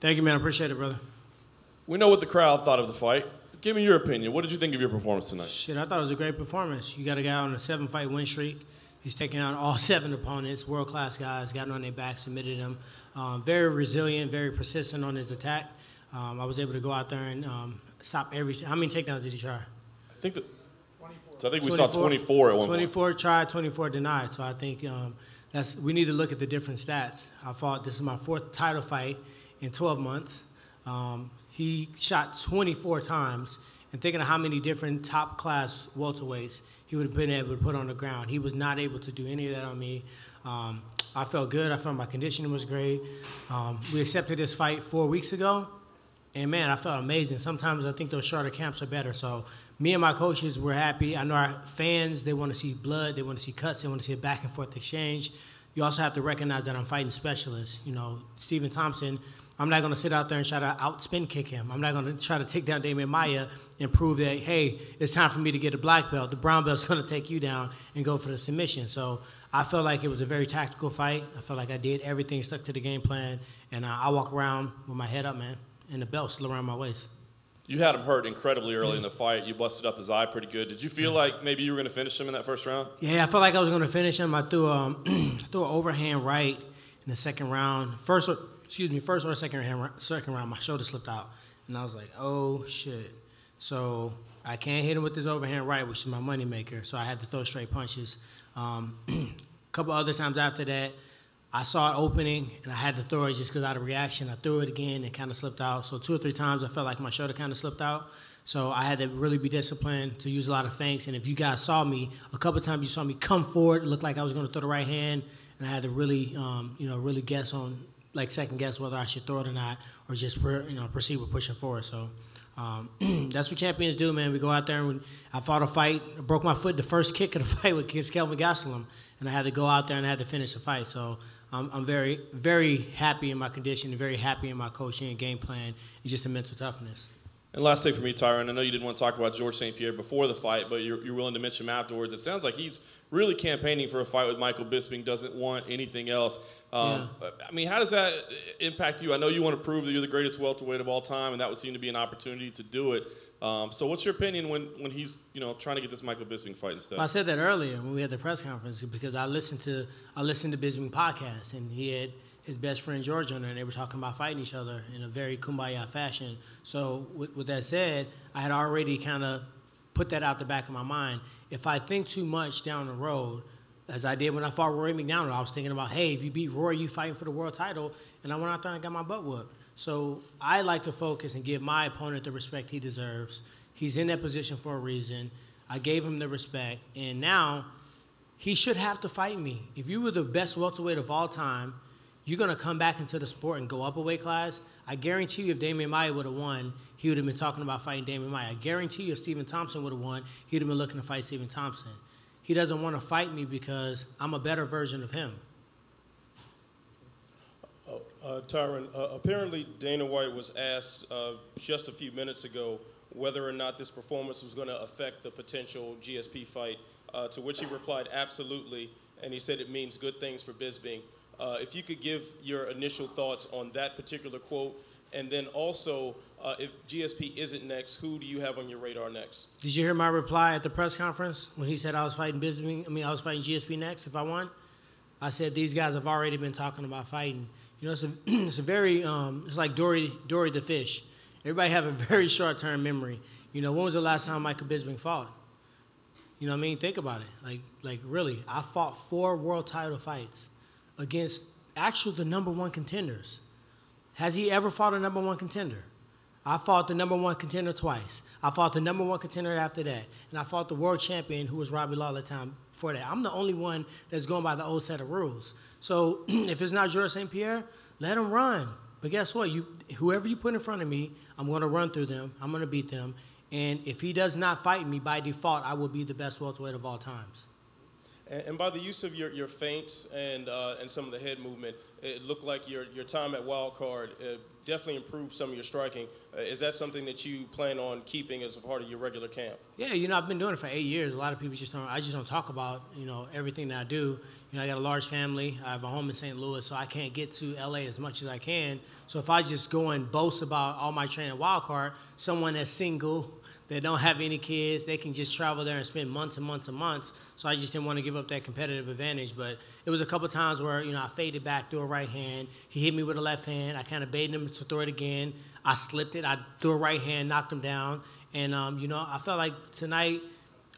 Thank you, man. I appreciate it, brother. We know what the crowd thought of the fight. Give me your opinion. What did you think of your performance tonight? Shit, I thought it was a great performance. You got a guy on a 7-fight win streak. He's taking out all 7 opponents, world-class guys, got on their back, submitted them. Very resilient, very persistent on his attack. I was able to go out there and stop everything. How many takedowns did he try? I think 24. So I think we saw 24 at one point. 24 tried, 24 denied. So I think we need to look at the different stats. This is my 4th title fight in 12 months. He shot 24 times, and thinking of how many different top-class welterweights he would have been able to put on the ground. He was not able to do any of that on me. I felt good. I felt my conditioning was great. We accepted this fight 4 weeks ago, and, man, I felt amazing. Sometimes I think those shorter camps are better. So me and my coaches were happy. I know our fans, they want to see blood. They want to see cuts. They want to see a back-and-forth exchange. You also have to recognize that I'm fighting specialists. You know, Stephen Thompson, I'm not going to sit out there and try to out-spin kick him. I'm not going to try to take down Demian Maia and prove that, hey, it's time for me to get a black belt. The brown belt's going to take you down and go for the submission. So I felt like it was a very tactical fight. I felt like I did everything, stuck to the game plan, and I walk around with my head up, man, and the belt still around my waist. You had him hurt incredibly early in the fight. You busted up his eye pretty good. Did you feel like maybe you were going to finish him in that first round? Yeah, I felt like I was going to finish him. I threw an overhand right in the second round. First or second round, my shoulder slipped out. And I was like, oh, shit. So I can't hit him with this overhand right, which is my moneymaker. So I had to throw straight punches. A couple other times after that, I saw it opening, and I had to throw it just because out of reaction. I threw it again and kind of slipped out. So 2 or 3 times I felt like my shoulder kind of slipped out. So I had to really be disciplined to use a lot of feints. And if you guys saw me, a couple of times you saw me come forward. It looked like I was going to throw the right hand, and I had to really, really guess on, like second guess whether I should throw it or not, or just proceed with pushing forward. So that's what champions do, man. We go out there and when I fought a fight, I broke my foot the first kick of the fight against Kelvin Gastelum, and I had to go out there and I had to finish the fight. So I'm very, very happy in my condition and very happy in my coaching and game plan. It's just a mental toughness. And last thing for me, Tyron, I know you didn't want to talk about Georges St-Pierre before the fight, but you're willing to mention him afterwards. It sounds like he's really campaigning for a fight with Michael Bisping, doesn't want anything else. I mean, how does that impact you? I know you want to prove that you're the greatest welterweight of all time, and that would seem to be an opportunity to do it. So what's your opinion when he's trying to get this Michael Bisping fight instead? Well, I said that earlier when we had the press conference because I listened to Bisping podcast, and he had his best friend George on there, and they were talking about fighting each other in a very kumbaya fashion. So with that said, I had already kind of put that out the back of my mind. If I think too much down the road, as I did when I fought Rory McDonald, I was thinking about, hey, if you beat Rory, you fighting for the world title, and I went out there and got my butt whooped. So I like to focus and give my opponent the respect he deserves. He's in that position for a reason. I gave him the respect, and now he should have to fight me. If you were the best welterweight of all time, you're going to come back into the sport and go up a weight class. I guarantee you if Demian Maia would have won, he would have been talking about fighting Demian Maia. I guarantee you if Stephen Thompson would have won, he would have been looking to fight Stephen Thompson. He doesn't want to fight me because I'm a better version of him. Tyron, apparently Dana White was asked just a few minutes ago whether or not this performance was going to affect the potential GSP fight, to which he replied, absolutely, and he said it means good things for Bisping. If you could give your initial thoughts on that particular quote, and then also, if GSP isn't next, who do you have on your radar next? Did you hear my reply at the press conference when he said I was fighting I was fighting GSP next if I won? I said these guys have already been talking about fighting. It's a very it's like Dory the fish. Everybody have a very short-term memory. When was the last time Michael Bisping fought? You know what I mean? Think about it. Like really, I fought 4 world title fights against the number 1 contenders. Has he ever fought a number 1 contender? I fought the number 1 contender twice. I fought the number 1 contender after that. And I fought the world champion who was Robbie Lawler time before that. I'm the only one that's going by the old set of rules. So if it's not Georges St-Pierre, let him run. But guess what? Whoever you put in front of me, I'm going to run through them. I'm going to beat them. And if he does not fight me by default, I will be the best welterweight of all times. And by the use of your feints and some of the head movement, it looked like your time at Wild Card definitely improved some of your striking. Is that something that you plan on keeping as a part of your regular camp? Yeah, you know, I've been doing it for 8 years. A lot of people I just don't talk about, you know, everything that I do. You know, I got a large family. I have a home in St. Louis, so I can't get to LA as much as I can. So if I just go and boast about all my training at Wild Card, someone that's single, that don't have any kids, they can just travel there and spend months and months and months. So I just didn't want to give up that competitive advantage. But it was a couple times where, you know, I faded back, threw a right hand. He hit me with a left hand. I kind of baited him to throw it again. I slipped it. I threw a right hand, knocked him down. And, you know, I felt like tonight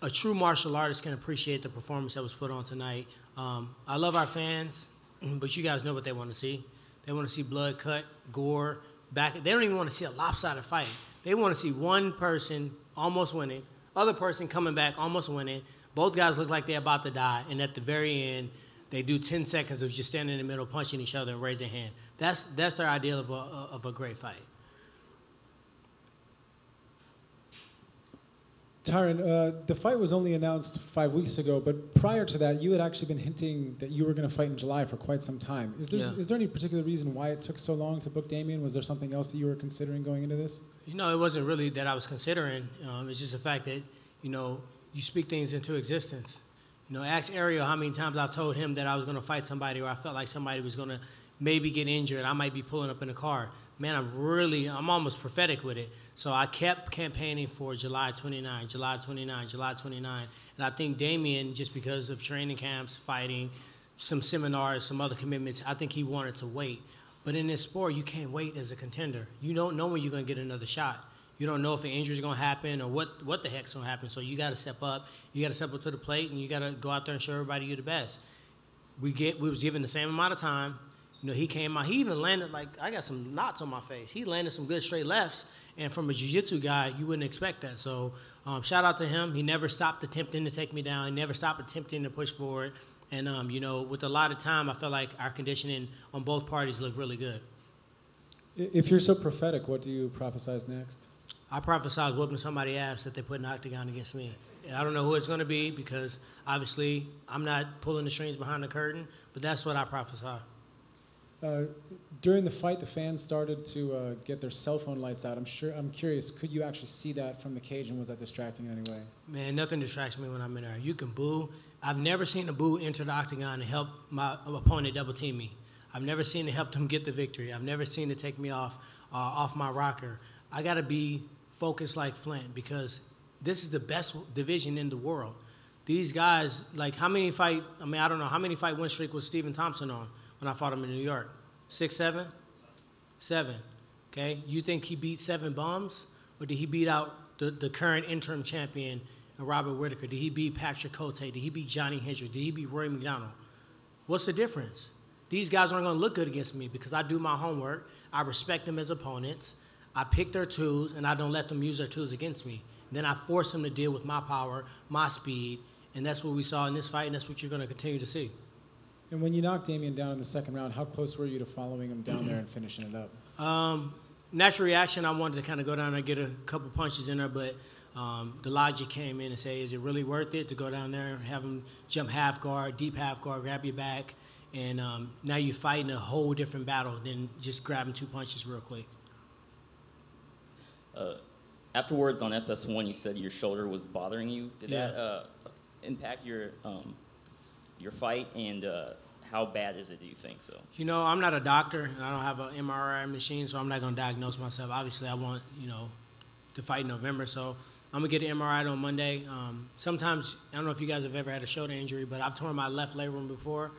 a true martial artist can appreciate the performance that was put on tonight. I love our fans, but you guys know what they want to see. They want to see blood, cut, gore, back. They don't even want to see a lopsided fight. They want to see one person almost winning, other person coming back almost winning. Both guys look like they're about to die, and at the very end, they do 10 seconds of just standing in the middle, punching each other, and raising their hand. That's their ideal of a great fight. Tyron, the fight was only announced 5 weeks ago, but prior to that, you had actually been hinting that you were going to fight in July for quite some time. Is there any particular reason why it took so long to book Demian? Was there something else that you were considering going into this? You know, it wasn't really that I was considering. It's just the fact that, you know, you speak things into existence. You know, ask Ariel how many times I told him that I was going to fight somebody or I felt like somebody was going to maybe get injured. I might be pulling up in a car. Man, I'm almost prophetic with it. So I kept campaigning for July 29, July 29, July 29. And I think Demian, just because of training camps, fighting, some seminars, some other commitments, I think he wanted to wait. But in this sport, you can't wait as a contender. You don't know when you're going to get another shot. You don't know if an injury is going to happen or what the heck's going to happen. So you got to step up. You got to step up to the plate, and you got to go out there and show everybody you're the best. We was given the same amount of time. You know, he came out. He even landed, like, I got some knots on my face. He landed some good straight lefts. And from a jiu-jitsu guy, you wouldn't expect that. So shout out to him. He never stopped attempting to take me down. He never stopped attempting to push forward. And, you know, with a lot of time, I felt like our conditioning on both parties looked really good. If you're so prophetic, what do you prophesize next? I prophesied whooping somebody's ass that they put in the octagon against me. And I don't know who it's going to be because, obviously, I'm not pulling the strings behind the curtain. But that's what I prophesied. During the fight, the fans started to get their cell phone lights out. I'm curious, could you actually see that from the cage, and was that distracting in any way? Man, nothing distracts me when I'm in there. You can boo. I've never seen a boo enter the octagon and help my opponent double team me. I've never seen it help them get the victory. I've never seen it take me off my rocker. I got to be focused like Flint because this is the best division in the world. These guys, like I don't know, how many fight win streak was Stephen Thompson on when I fought him in New York? 6, 7? 7, okay? You think he beat 7 bums? Or did he beat out the current interim champion, Robert Whitaker? Did he beat Patrick Cote? Did he beat Johnny Hendricks? Did he beat Roy McDonald? What's the difference? These guys aren't going to look good against me because I do my homework. I respect them as opponents. I pick their tools, and I don't let them use their tools against me. And then I force them to deal with my power, my speed, and that's what we saw in this fight, and that's what you're going to continue to see. And when you knocked Demian down in the second round, how close were you to following him down there and finishing it up? Natural reaction, I wanted to kind of go down there and get a couple punches in there, but the logic came in and say, is it really worth it to go down there and have him jump half guard, deep half guard, grab your back, and now you're fighting a whole different battle than just grabbing 2 punches real quick. Afterwards on FS1, you said your shoulder was bothering you. Did that impact your fight, and how bad is it, do you think so? You know, I'm not a doctor, and I don't have an MRI machine, so I'm not going to diagnose myself. Obviously, I want, you know, to fight in November, so I'm going to get an MRI on Monday. Sometimes, I don't know if you guys have ever had a shoulder injury, but I've torn my left labrum before,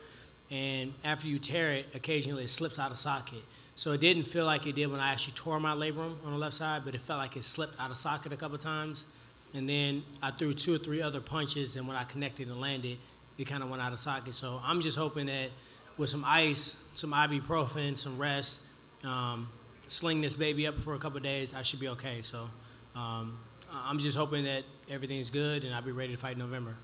and after you tear it, occasionally it slips out of socket. So it didn't feel like it did when I actually tore my labrum on the left side, but it felt like it slipped out of socket a couple times. And then I threw 2 or 3 other punches, and when I connected and landed, it kind of went out of socket. So I'm just hoping that with some ice, some ibuprofen, some rest, sling this baby up for a couple of days, I should be okay. So I'm just hoping that everything's good, and I'll be ready to fight in November.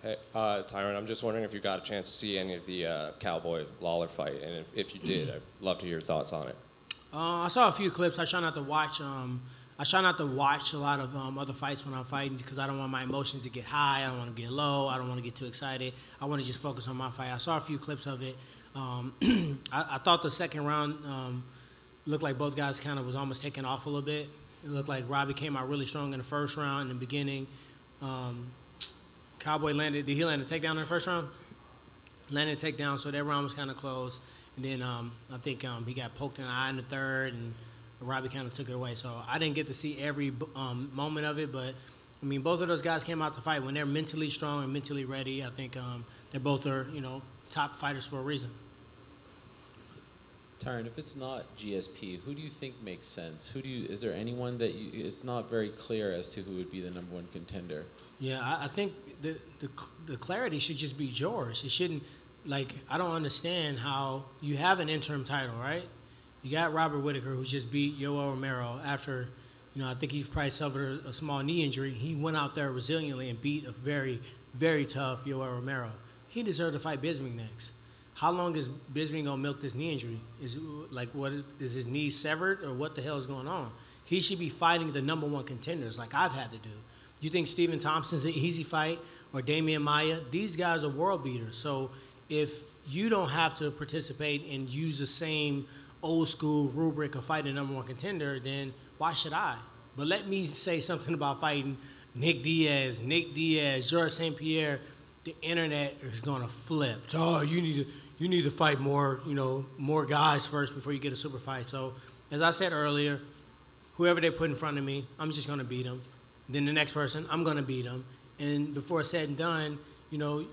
Hey, Tyron, I'm just wondering if you got a chance to see any of the Cowboy Lawler fight, and if you did, I'd love to hear your thoughts on it. I saw a few clips. I try not to watch I try not to watch a lot of other fights when I'm fighting because I don't want my emotions to get high. I don't want to get low. I don't want to get too excited. I want to just focus on my fight. I saw a few clips of it. I thought the second round looked like both guys kind of was almost taking off a little bit. It looked like Robbie came out really strong in the first round in the beginning. Cowboy landed – did he land a takedown in the first round? Landed a takedown, so that round was kind of close. And then I think he got poked in the eye in the third, and Robbie kind of took it away. So I didn't get to see every moment of it, but, I mean, both of those guys came out to fight when they're mentally strong and mentally ready. I think they both are, top fighters for a reason. Tyron, if it's not GSP, who do you think makes sense? Is there anyone that it's not very clear as to who would be the number one contender? Yeah, I think the clarity should just be George. It shouldn't, I don't understand how you have an interim title, right? You got Robert Whittaker, who just beat Yoel Romero after, I think he probably suffered a small knee injury. He went out there resiliently and beat a very, very tough Yoel Romero. He deserved to fight Bisping next. How long is Bisping gonna milk this knee injury? Is his knee severed, or what the hell is going on? He should be fighting the number one contenders like I've had to do. You think Stephen Thompson's an easy fight, or Demian Maia? These guys are world beaters. So if you don't have to participate and use the same old school rubric of fighting the number one contender, then why should I? But let me say something about fighting Nick Diaz, Georges St-Pierre. The internet is gonna flip. Oh, you need to fight more, more guys first before you get a super fight. So, as I said earlier, whoever they put in front of me, I'm just gonna beat them. Then the next person, I'm gonna beat them. And before it's said and done,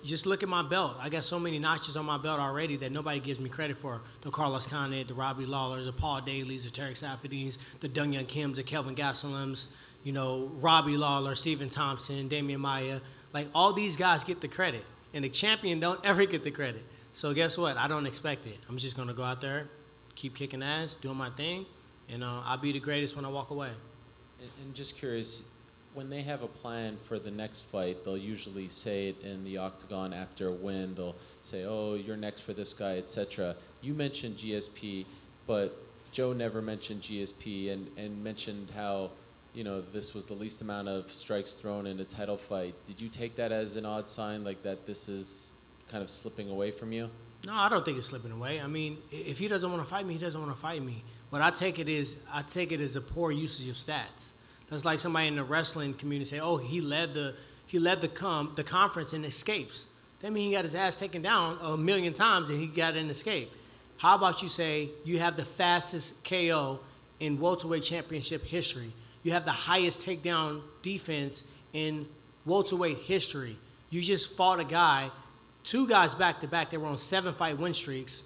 just look at my belt. I got so many notches on my belt already that nobody gives me credit for. The Carlos Condit, the Robbie Lawlers, the Paul Daly's, the Tarek Safadines, the Dong Young Kims, the Kelvin Gassalims, Robbie Lawler, Stephen Thompson, Demian Maia. All these guys get the credit, and the champion don't ever get the credit. So guess what? I don't expect it. I'm just going to go out there, keep kicking ass, doing my thing, and I'll be the greatest when I walk away. And just curious, when they have a plan for the next fight, they'll usually say it in the octagon after a win. They'll say, oh, you're next for this guy, etc. You mentioned GSP, but Joe never mentioned GSP and mentioned how this was the least amount of strikes thrown in a title fight. Did you take that as an odd sign, that this is kind of slipping away from you? No, I don't think it's slipping away. I mean, if he doesn't want to fight me, he doesn't want to fight me. What I take it as a poor usage of stats. That's like somebody in the wrestling community say, oh, he led the conference in escapes. That means he got his ass taken down 1,000,000 times and he got an escape. How about you say you have the fastest KO in welterweight championship history? You have the highest takedown defense in welterweight history. You just fought a guy, two guys back-to-back that were on 7-fight win streaks,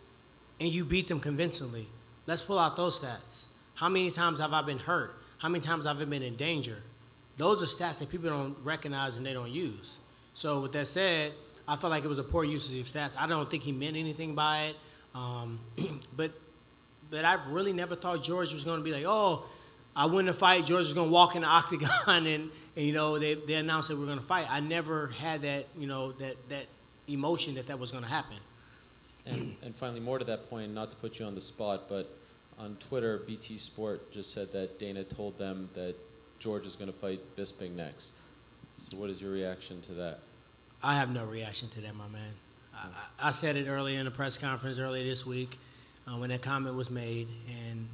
and you beat them convincingly. Let's pull out those stats. How many times have I been hurt? How many times have I been in danger? Those are stats that people don't recognize and they don't use. So with that said, I felt like it was a poor usage of stats. I don't think he meant anything by it. But I really never thought George was going to be like, oh, I win the fight, George is going to walk in the octagon and they announced that we're going to fight. I never had that, that emotion that was going to happen. And finally, more to that point, not to put you on the spot, but on Twitter, BT Sport just said that Dana told them that George is going to fight Bisping next. So what is your reaction to that? I have no reaction to that, my man. I said it earlier in the press conference earlier this week. When that comment was made, and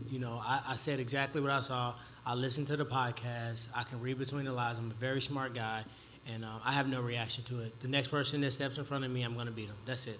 I said exactly what I saw. I listened to the podcast. I can read between the lines. I'm a very smart guy, and I have no reaction to it. The next person that steps in front of me, I'm going to beat him. That's it.